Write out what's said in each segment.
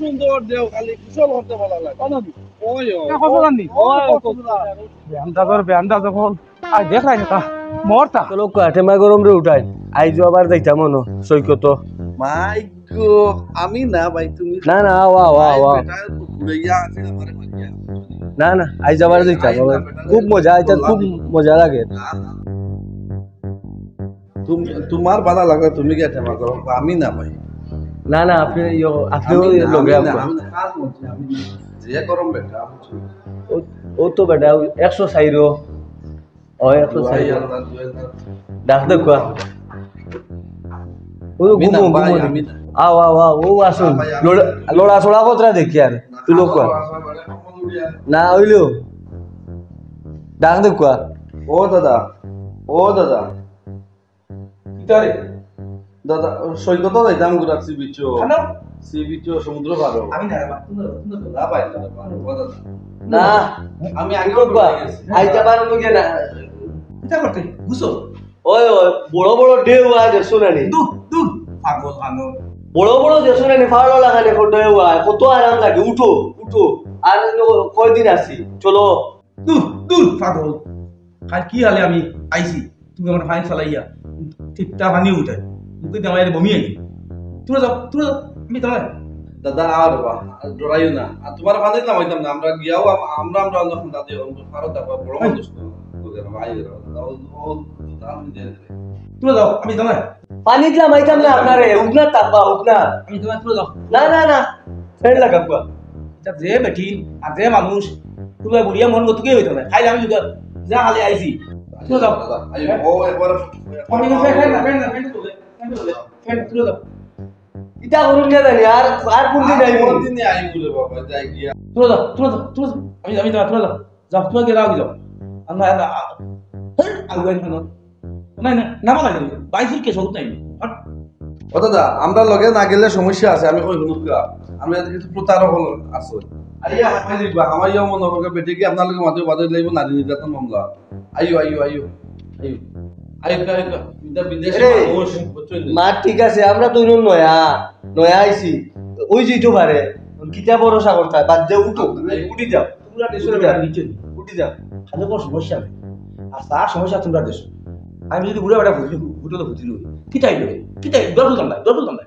সুন্দর দেও খালি কুশল করতে ভালো লাগে ওই বেন্দা যখন দেখাই না মরতা চলো কাটেমা গরম রে উঠাই আইজো আবার যাইতাম মনো সৈকত মাই গো আমি না ভাই তুমি না না আওয়া আওয়া আওয়া বেটা ঘুরাইয়া আছে আমারে মারিয়া না না আইজ আবার যাইতাম আবার খুব মজা আইতা খুব মজা লাগে তুমি তোমার ভালো লাগে তুমি কি টেমা করো আমি না ভাই না না আপনিও লগে আমি কাজ করছি আমি যে গরম বেটা ও তো বেটা 104 ও 104 ডাক দে কোয়া ও ঘুমো ঘুমো আও আও আও ও আসুন লোড়া ছোড়া কতরা দেখি আর তুই লোক কোয়া না হইলো ডাক দে কোয়া ও দাদা কিতারে দাদা সৈকত যাইতাম ঘুরা সি বিচ সমুদ্র পারো আমি না না ভাই না আমি আগে কোয়া আইতা পারো লগে না এটা করতে বুঝছো ওই ওই বড় বড় ঢেউ আয় দেখছো না নি দূর দূর পাগল পাগল বড় বড় দেখছো না নি ফাড়ো লাগানে ঢেউ আয় কত আরাম লাগে উঠো উঠো আর কয়দিন আছি চলো দূর দূর পাগল কাল কি হালে আমি আইছি তুমি আমার ফাইন চালাইয়া ঠিকটা পানি উঠাই মুখে দেওয়াই বমি আই তুই যাও আমি তোমার দাদা আর ডরাইও না আর তোমার ফাঁদে না হইতাম না আমরা গিয়াও আমরা যখন দাদি ফারত দেখো বড় মানুষ ভাই তুই যাও আমি তোমার পানি দিলাম আইতাম না আপনারে উগনা তাপা উগনা আমি তোমার তুই যাও না না না ফের লাগা কোয়া এটা যে বেটি আর যে মানুষ তুই বুড়িয়া মন গতুকে হইতো না খাইলে আমি যা হালে আইছি তুই যাও দাদা আইও ও একবার আমি ফেন তুই যাও ইটা করুন কে জানি আর কোন দিন আইবো দিনে আই বলে বাবা যাই গিয়া তুই যাও আমি তোমার তুই যাও তুই গেলা যাও আমরা আগুয়াই না না না নামা লাগে বাইসির কে সহজ নাই ও দাদা আমরা লগে না গেলে সমস্যা আছে আমি কই হুনুকা আমি কিছু প্রতারক হল আছে আরে আমার দিবা আমার ইয়া মনে করে বেটে কি আপনার লগে মাঝে বাদে লাইব নারী নির্যাতন মামলা আইও বিদা বিদেশে মানুষ বুঝছেন মা ঠিক আছে আমরা তো নয়া আইছি ওই যেটো পারে কিতা ভরসা করতে বাদ দে উঠি যাও তোমরা দেশের বেড়া নিচে উঠি যাও খালি কোনো সমস্যা নেই আর তার সমস্যা তোমরা দেশ আমি যদি ঘুরে বেড়া ঘুরতে তো বুঝিল কিটাই দর বুঝলাম না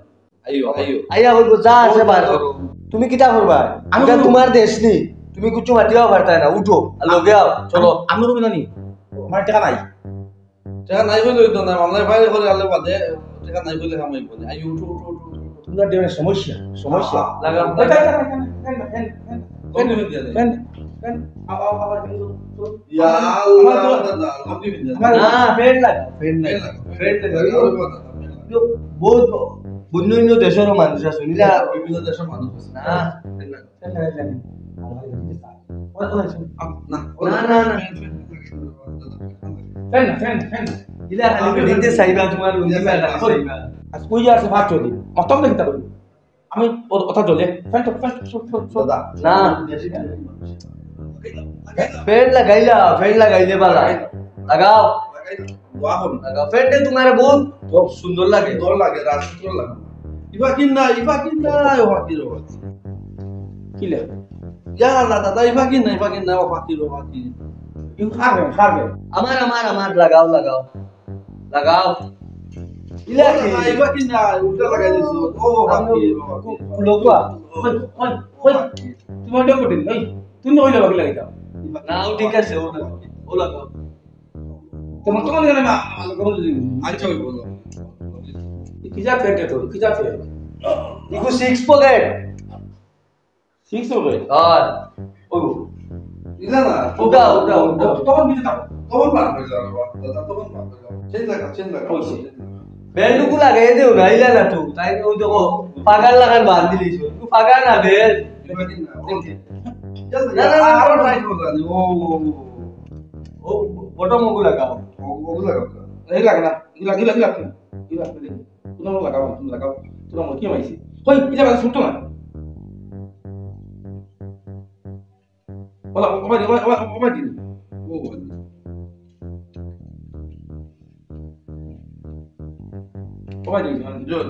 আইও আইয়া বলবো যা আছে বার তুমি কিতা করবা আমি এটা তোমার দেশ নি তুমি কিছু মাতিও পারতা না উঠো আর লগে আও চলো আমি রবি জানি আমার টাকা নাই টাকা নাই বলে হইতো না মামলায় ফাইল করে আলে বাদে টাকা নাই বলে কামাই বলে আইও উঠো তোমরা দেশের সমস্যা লাগা কোন দিন দিয়া দে আবার ইয়া আল্লাহ দাদা লবি বিদা না ফ্রেন্ড বহুত বুঝলো দেশের মানুষ আছে নিলা বিভিন্ন দেশের মানুষ আছে না না ইলা খালি বিডিতে সাইবা তোমার উনি মেলা কইবা আজ কই যা আছে ভাত চলি অতম দেখতা কই আমি কথা চলে ফ্যান দাদা না ফ্রেন্ড লাগাইলে বালা লাগাও দোয়া করুন লাগাও ফ্রেন্ডে তোমার বহুত সুন্দর লাগে দর লাগে রাজপুত্র লাগে ইবা কিনা ওয়া কি রো কি লে ইয়া আল্লাহ দাদা ইবা কিনা ওয়া কি রো ইউ খাবে আমার লাগাও ইলা কি ইবা কিনা উল্টা লাগাই দিছো ও ওয়া কি রো লোকবা ওই তুমি ওটা করতে ওই তুমি ওইলা বাকি লাগিতা না ঠিক আছে ও লাগাও তোমার জানে না আচ্ছা ওই বলো কি যা ফেটে তো কি যা ফেটে ইকো 6 পকেট 6 হবে আর ও ইলা না উঠা তখন বিতে থাকো তখন পার হয়ে যাবে দাদা তখন পার হয়ে যাবে চেন লাগা ওইছে বেলটুকু লাগাই দেও না ইলা না তুই তাই ওই দেখো পাগার লাগান বাঁধ দিলিস তুই পাগার না বেল ইবা কিনা না, আরো ট্রাই করো ও বটম ওগু লাগাও ওগুলো লাগাও এই লাগে না ইলা তুমি লাগাও তুমি কি মাইছি কই ইলা বাজে শুনতো না ওলা ওবা দিন ও ওবা দিন জোর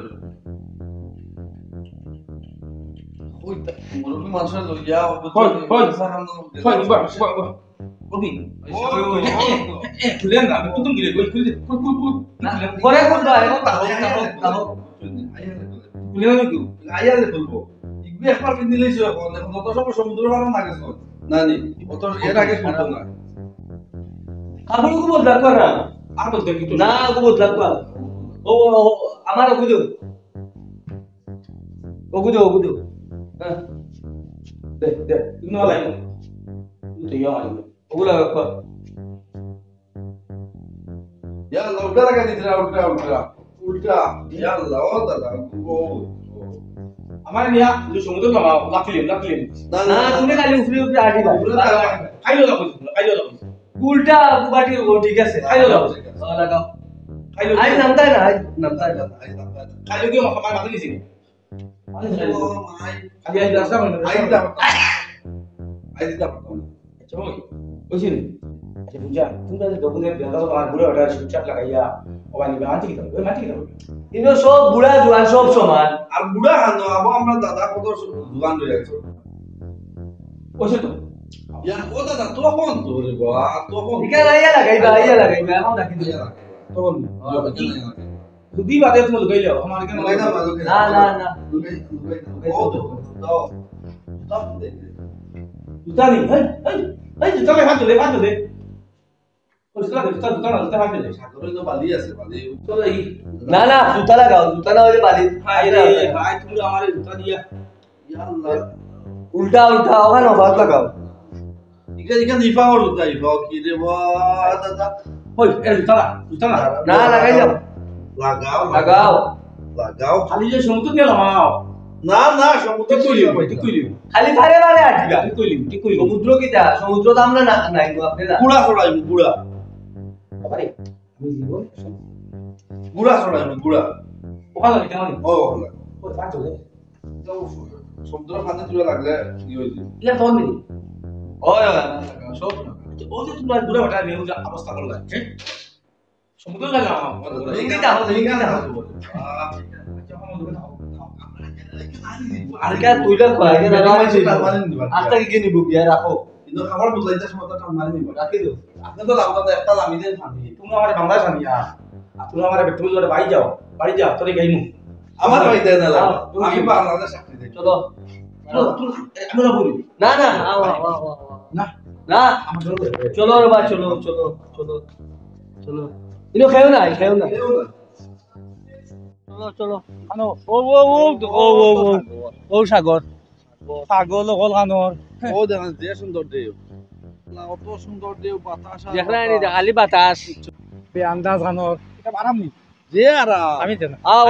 ওই মুরব্বী মানুষের লইয়া কবি খুলেন না আমি কুতুম দিলে খুলে পরে খুলবা এখন তাহো তাহো খুলে না কি আইয়ারে খুলবো ইগবি একবার কিনে লইছো এখন এখন তো সব সমুদ্র পার না গেছ না নি অত এর আগে খুলবো না কাপড় কো বদলা কর না আর বলতে কি না কো বদলা কর ও আমার ওগুদো ওগুদো হ্যাঁ দে দে তুমি না লাই তুই ইয়া মারি ওগুলা কর يلا ولا قاعد يدرا উল্টা يلا ও দাদা ও আমার নিয়া যে সমুদ্র নামা লাকিলেন না তুমি খালি উফরি উফরি আডিবা খাইলো লাগো উল্টা বুবাটি ও ঠিক আছে খাইলো লাগাও খাইলো আই নামতাই না খাইলো কি মাথা মাথা নিছি ও মাই খালি আই রাস্তা মানে আই দিতা চলো বুঝিন আচ্ছা বুঝা তুমি যে দোকানে বেলা তোমার বুড়া ওটা সুচাপ লাগাইয়া ওবানি মাটি কি দাও মাটি কি দাও ইনো সব বুড়া জোয়ান সব সমান আর বুড়া হানো আবো আমরা দাদা কত দোকান রয়ে গেছে ওসে তো ইয়া ও দাদা তখন তো রে বাবা তখন ইকা আইয়া লাগাইবা এখন ডাকি দিয়া তখন দুদি বাদে তুমি লগাইলো আমার কেন না ও তো দাও দাও দে জুতা নেই এই জুতা লে হাত দে ওই জুতা হাত দে সাগরে তো বালি আছে বালি চলো এই না জুতা লাগাও জুতা না হলে বালি হাই রে হাই তুমি আমার জুতা দিয়া ইয়াল্লাহ উল্টা ওখানে অবাক লাগাও ইকা নিফা ওর ইফা কি রে বাবা দাদা ওই এ জুতা না না লাগাই যাও লাগাও খালি যে সমুদ্র দিয়ে লামাও না সমুদ্র ঠিক কইলি খালি ফারে ফারে আটিবা ঠিক কইলি সমুদ্র কিটা সমুদ্র তো আমরা নাই গো আপনারা গুড়া ছড়াইবো গুড়া আরে আমি জীবন গুড়া ছড়াইবো গুড়া ওখানে কি জানি ও ওই পাঁচ চলে সমুদ্র পানি তুলে লাগলে কি হইছে ইলা তোর নেই ওই সব ও যে তোমার বুড়া বাটা নিয়ে যা অবস্থা করলা ঠিক সমুদ্র লাগা ইঙ্গিটা হতো আর কে তুইলা কয় কে দাদা আস্তা কি নিব বিয়া রাখো কিন্তু খাবার বুঝাইতে সময় তো মারি নিব রাখি দাও আপনি তো লাভ দাদা একটা লামি দেন ফানি তুমি আমার বাংলা জানিয়া তুমি আমার বেটুল ধরে বাড়ি যাও তোরে গাইমু আমার হইতে না লাভ আমি বাংলাদেশ চাকরি দেই চলো আমি না বলি না না না আমার জন্য চলো রে বা চলো ইনো খাও না চলো আনো ও সাগর পাগল হল কানোর ও দেখেন যে সুন্দর দেও না অত সুন্দর দেও বাতাস দেখলা নি খালি বাতাস বে আন্দাজ কানোর এটা আরাম নি যে আরা আমি জানা আও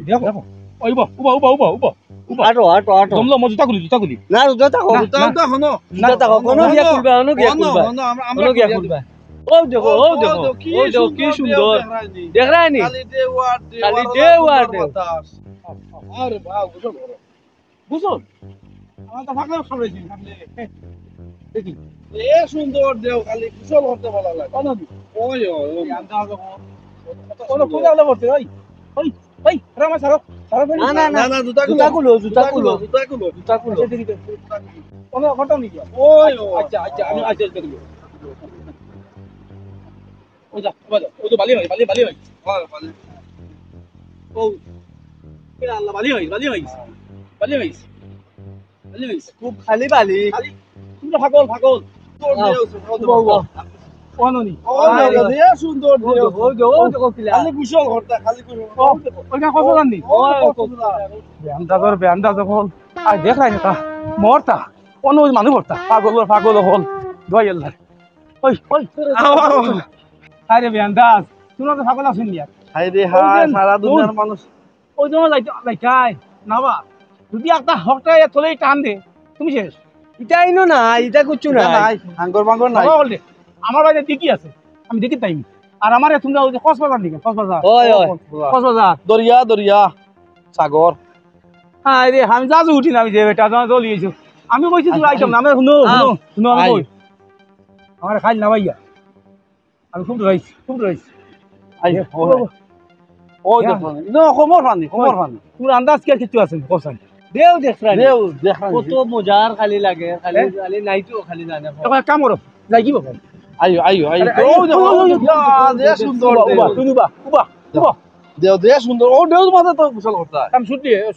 দেখো ওইবা উবা আটো তোমলা মজুতা গুলি না জুতা থাকো জুতা হনো কোনো গিয়া খুলবা কোনো গিয়া খুলবা ও দেখো কি সুন্দর দেখলা নি খালি দেওয়ার বাতাস আরে বাহ বুঝো আমার তো ফাকলে খাবেছি থাকলে দেখি এ সুন্দর দেও খালি কুশল করতে ভালো লাগে কোন ওই আন্দাজ কোন কোন করতে ওই রামা সারো না জুতা খুলো দেখি কোন ফটো নি ওই আচ্ছা আমি আচ্ছা দেখি ওই যা ওই তো বালি ভাই ও কে আল্লাহ বালি ভাই খুব খালি বালি তুমি পাগল কোননি সুন্দর খালি কুশল করতে খালি ওইটা কত জানি বেআন্দাজ হল আর দেখাই না মরতা কোন মানুষ মরতা পাগল হল দোয়াই আল্লাহ ওই আরে বেআন্দাজ তোমরা তো পাগল আছেন ইয়ার হাই রে হাই সারা দুনিয়ার মানুষ ওই জন্য লাইকাই নাবা যদি একটা হকটা চলেই টান দে তুমি শেষ এটা ইনো না এটা কুচ্ছু না নাই হাঙ্গর বাঙ্গর নাই বললে আমার বাড়িতে দেখি আছে আমি দেখি তাই আর আমারে তোমরা ওই যে কক্সবাজার দিকে কক্সবাজার দরিয়া সাগর আরে আমি যাজু উঠি না আমি যে বেটা জ্বলিয়েছি আমি কইছি তুই আইতাম না আমি শুনো আমি কই আমার খাই না ভাইয়া আমি খুব রইছি আই ও দেখুন না খবর পানি তোর আন্দাজ কি কিছু আছে কোসান দেও দেখরা দেও দেখা কত মজার খালি লাগে খালি খালি নাইতো খালি জানে এখন কাম করো লাগিব আইও আইও আইও ও দেখো দে সুন্দর উবা তুই উবা দেও দে সুন্দর ও দেও মাথা তো গোসল করতে কাম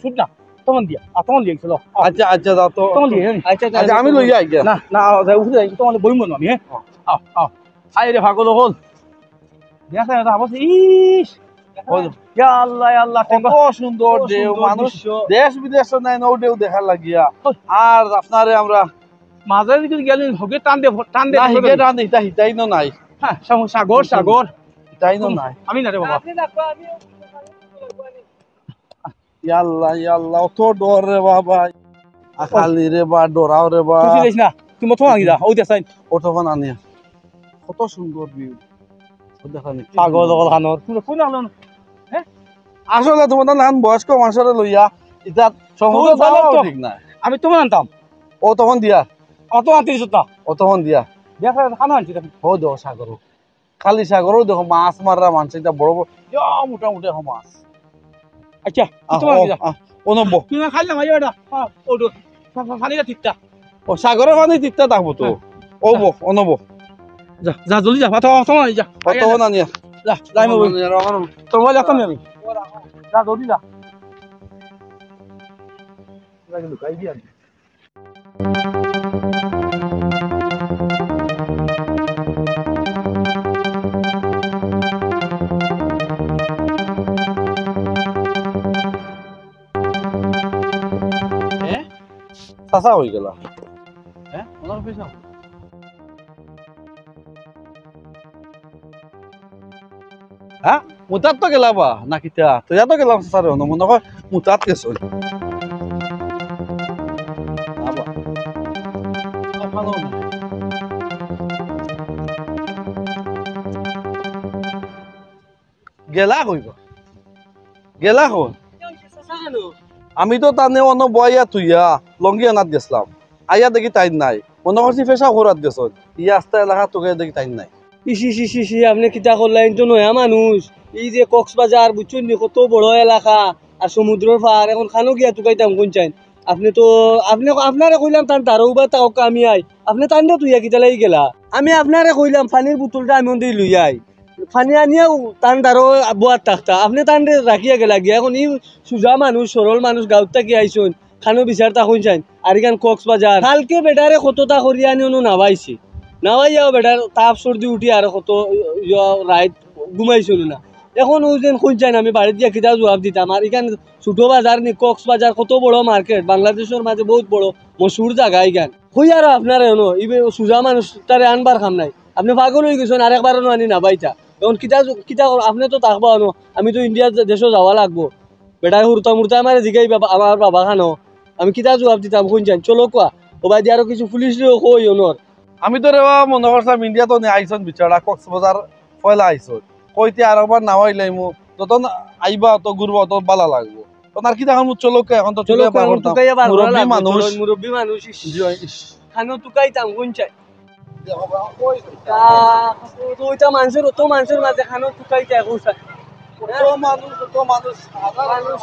শুট না তখন দিয়া তখন দিয়ে চলো আচ্ছা আচ্ছা দাও তো তখন দিয়ে আচ্ছা আচ্ছা আমি লই যাই না না উঠে যাই তখন বইম না আমি হ্যাঁ আও আই রে ভাগল হল দেখা এটা আবার ইস ইয়া আল্লাহ কত সুন্দর দেও মানুষ দেশ বিদেশ নাই নৌ দেও দেখার লাগিয়া আর আপনারে আমরা মাঝে দিকে গেলে হগে টান দে না হিগে টান হিতা হিতাই ন নাই হ্যাঁ সাগর হিতাই ন নাই আমি না রে বাবা আপনি দেখো আমি ইয়াল্লাহ অত ডর রে বাবা আখালি রে বা ডরাও রে বা তুই দিস না তুমি তো আগে যা ওই দেখাই অটোখান আনিয়া কত সুন্দর ভিউ দেখানি পাগল খানোর তুমি কোন আলো আসলে তোমার নান বয়স্ক মানুষের লইয়া এটা সমুদ্র যাওয়াও ঠিক নাই আমি তোমার আনতাম ও তখন দিয়া অত আনতিস না ও তখন দিয়া দেখা খানো আনছি ও দেখো সাগর খালি সাগরও দেখো মাছ মাররা মানুষ এটা বড় বড় মোটামুটি মাছ আচ্ছা তোমার আগে যা ও নব্বো তুমি খাইলে ভাই ওটা ও পানিটা ঠিকটা ও সাগরের পানি ঠিকঠাক থাকবো তো ও বো ও নব্বো যা যা জলদি যা তোমার যা ও তখন আনিয়া যা যাই মো তোমার যাতাম আমি যা জলদি যা লুকাই দিয়া চাচা হৈ গেলা মনৰ পইচা হা মুতাত তো গেলা বা না কিতা তইয়া তো গেলাম চাচারে মনে হয় মুতাত গেছ গেলা কইব গেলা কই আমি তো তানে অন্য বয়া তুইয়া লঙ্গি আনাত গেছিলাম আইয়া দেখি টাইম নাই মনে করছি ফেসা ঘোরাত গেছ ইয়া আস্তা এলাকা তোকে দেখি টাইম নাই ইসি আপনি কিতা করলেন তো নয়া মানুষ এই যে কক্সবাজার বুঝছেন নি কত বড় এলাকা আর সমুদ্রের পার এখন খানো গিয়া তুকাইতাম কোন চাইন আপনি তো আপনারে কইলাম তার দারো বা তাওকা আমি আই আপনি তান দে তুইয়া কিতা লাগি গেলা আমি আপনারে কইলাম পানির বোতলটা আমি ওই লই আই পানি আনিয়া টান দারো বুয়ার থাকতা আপনি টান রাখিয়া গেলা গিয়া এখন ই সুজা মানুষ সরল মানুষ গাঁত থাকি আইসুন খানো বিচারতা কোন চাইন আর এখান কক্সবাজার কালকে বেটারে কতটা করিয়া আনি অনু নাবাইছি নাবাইয়াও বেটার তাপ সর্দি উঠি আর কত রাইত ঘুমাইছিল না এখন ওই যেন কোন চাইন আমি বাড়িতে গিয়া কিতা জবাব দিতাম আর এখান ছোট বাজার নি কক্সবাজার কত বড় মার্কেট বাংলাদেশের মাঝে বহুত বড় মশুর জায়গা এখান হই আর আপনার এনো ইবে সুজা মানুষ তারে আনবার খাম নাই আপনি পাগল হয়ে গেছেন আরেকবারও আনি নাবাইতা এখন কিতা আপনি তো থাকবো আনো আমি তো ইন্ডিয়ার দেশও যাওয়া লাগবো বেটায় হুরতা মুরতা আমার জিগাই আমার বাবা খানো আমি কিতা জবাব দিতাম কোন চাইন চলো কোয়া ও বাই আরো কিছু পুলিশ কই ওনর আমি তো রেবা মনে করছিলাম ইন্ডিয়া তো আইসন বিচারা কক্সবাজার পয়লা আইসন কইতে আর একবার নাওয়াইলাই মু যতন আইবা তো ঘুরবা তো বালা লাগবো তোর কি দেখাম চলো এখন তো চলে মুরব্বী মানুষ খানো তুকাইতাম কোন চাই ওইটা মানুষের মাঝে খানো তুকাইতে মানুষ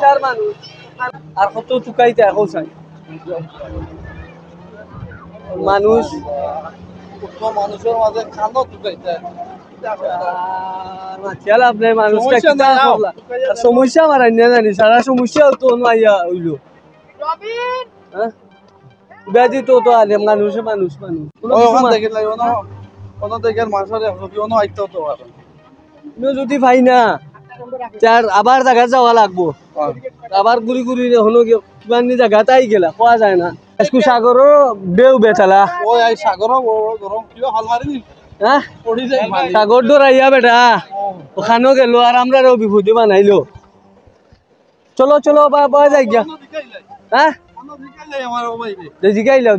আর মানুষ আর কত তুকাইতে চাই মানুষ মানুষের মাঝে খানো তুকাইতে সমস্যা আমার জানি সারা সমস্যা তো আইয়া হইল ব্যাধি তো আলে মানুষে মানুষ যদি ভাই না তার আবার জায়গা যাওয়া লাগবো আবার ঘুরি ঘুরি হলো কিমান জায়গা তাই গেলা কোয়া যায় না সাগরও বেউ বেচালা সাগর গরম কিবা হাল মারি হ্যাঁ সাগর ডরাইয়া বেটা ওখানো গেল আর আমরা বিভূতি বানাইলো চলো চলো বা যাই গিয়া হ্যাঁ জিকাইলাও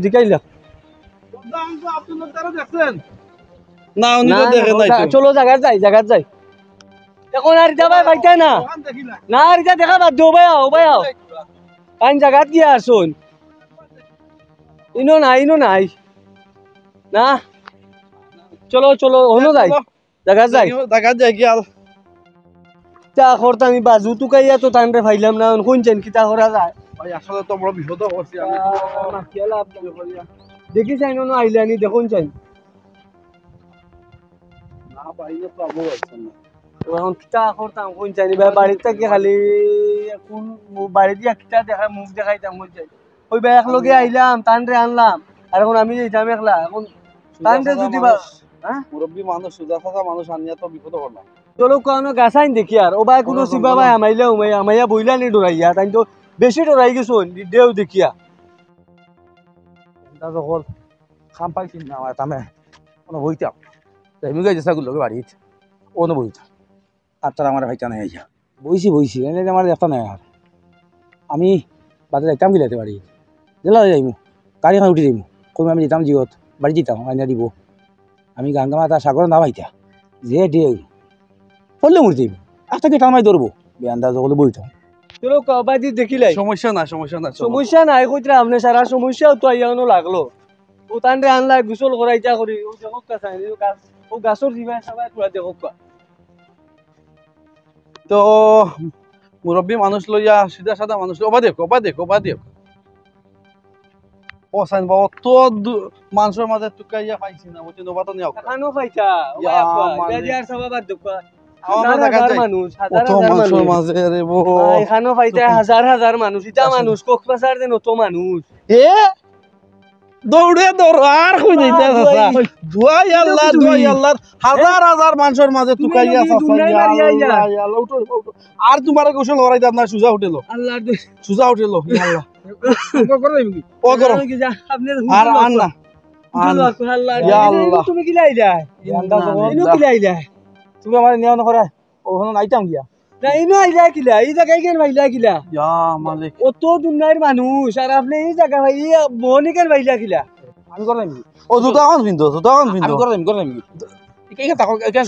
চলো জায়গার যাই এখন আর এটা ভাই পাইতে না আর এটা দেখা বাদ দিও ভাই কান জায়গাত গিয়া আসুন ইনো নাই না চলো হনো যাই জায়গা যাই গিয়া কিতা করতে আমি বাজু টুকাইয়া তো টানরে ফাইলাম না কোনছেন কিতা করা যায় ভাই আসলে তো বড় বিপদ করছি আমি দেখি চাই না আইলানি দেখুন চাই না বাইরে তো আবু আছেন না এখন কিতা করতাম কোন চাইনি ভাই বাড়ির থেকে খালি কোন বাড়ি দিয়া কিতা দেখা মুখ দেখাইতাম কোন চাই ওই ভাই একলগে আইলাম টানরে আনলাম আর এখন আমি যাইতাম একলা এখন টানরে যদি হ্যাঁ মুরব্বী মানুষ সুজা সাজা মানুষ আনিয়া তো বিপদ করলাম চলো কোনো গাছাইন দেখি আর ও ভাই কোনো শিবা ভাই আমাইলে আমাইয়া বইলা নি ডরাইয়া তাই তো বেশি ডরাই গেছো দেও দেখিয়া যখন খাম পাইছি না আমার তামে কোনো বইতাম তাই মুগে যেসা গুলো বাড়িত কোনো বইতাম আর তারা আমার ভাইটা নাই আইয়া বইছি এনে আমার একটা নাই আর আমি বাজারে যাইতাম গিলাতে বাড়ি জেলা যাইমু গাড়ি এখন উঠি যাইমু কমে আমি যেতাম জিওত বাড়ি যেতাম আইনা দিব আমি গাঙ্গামা তার সাগর না ভাইতা যে ঢেউ পড়লে মুড়ি যাইমু একটা কি টামাই ধরবো বেআন্দাজ হলে বইতাম চলো কবাদি দেখিলাই সমস্যা না সমস্যা নাই কইতরা আপনি সারা সমস্যাও তো আইয়ানো লাগলো ও তানরে আনলা গোসল করাইতা করি ও দেখো কাছাই ও গাছর দিবা সবাই তোরা দেখো তো মুরব্বী মানুষ লইয়া সিধা সাদা মানুষ ওবা দেখ ও সাইন বাবা তো মানুষের মাঝে টুকাইয়া পাইছি না বুঝছি নবা তো নিও খানো পাইতা ইয়া, মানে- বেজার সবাবার দুঃখ আমরা দেখা যায় মানুষ কত মানুষের মাঝে রে বো খানো পাইতা হাজার মানুষ ইটা মানুষ কক্সবাজার দেন অত মানুষ এ দৌড়ে আর কই যাইতা আছে দুয়াই আল্লাহ হাজার মানুষের মাঝে টুকাইয়া আর তোমার গোসল করাই দাম না সুজা উঠেলো আল্লাহ সুজা উঠেলো ইয়া আল্লাহ ও করো আপনি আর আন না আল্লাহ ইয়া আল্লাহ। তুমি কি লাইলা ইনো কি লাইলা তুমি আমার নিয়ন করে ওখানে আইতাম গিয়া না ইনো আইলা কিলা এই জায়গায় কেন ভাইলা কিলা ইয়া মালিক অত দুনিয়ার মানুষ আর আপনি এই জায়গা ভাই বহনি কেন ভাইলা কিলা আমি করে ও জুতাখন পিন্ধো আমি করে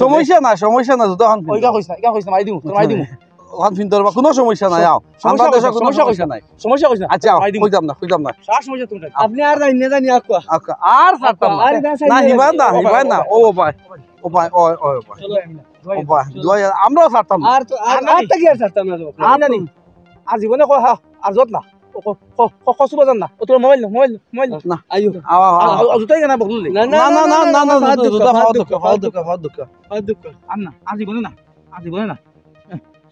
সমস্যা না জুতাখন ওইগা কইছ না মাই দিমু তোর মাই দিমু ওখান পিন্ধো কোনো সমস্যা নাই আও আমরা দেশে কোনো সমস্যা নাই সমস্যা কইছ না আচ্ছা মাই দিমু কইতাম না সারা সমস্যা তুমি আপনি আর জানি আকুয়া আর ছাড়তাম না আর না হিবান না ও ভাই দুয়াই আমরাও ছাড়তাম না আর তো আর কি আর ছাড়তাম না আর জানি আর জীবনে কয় আর যত না কসু বাজার না তোর মোবাইল না আইও জুতাই কেনা বকলু না জুতা ফাও দুঃখ আর না আর জীবনে না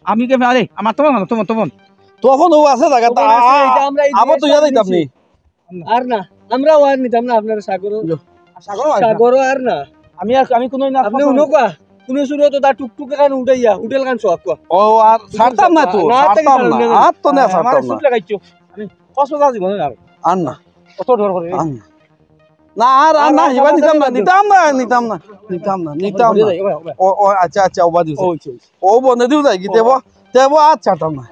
আমি কে আরে আমার তোমার তখন ও আছে জায়গাটা আবার তো ইয়াদ আপনি আর না আমরা আর নিতাম না আপনার সাগর আর না আমি কোনো না আপনি উনকা কোন শুরু তো তা টুকটুক কান উঠাইয়া উঠেল কান সোয়াক ও আর ছাড়তাম না তো ছাড়তাম না আর তো না ছাড়তাম না লাগাইছো আমি কসবা জীবনে আর আর না কত ডর করে না আর না হিবা নিতাম না ও আচ্ছা ওবা দিও ও বনে দিও যাই কি দেব আর ছাড়তাম না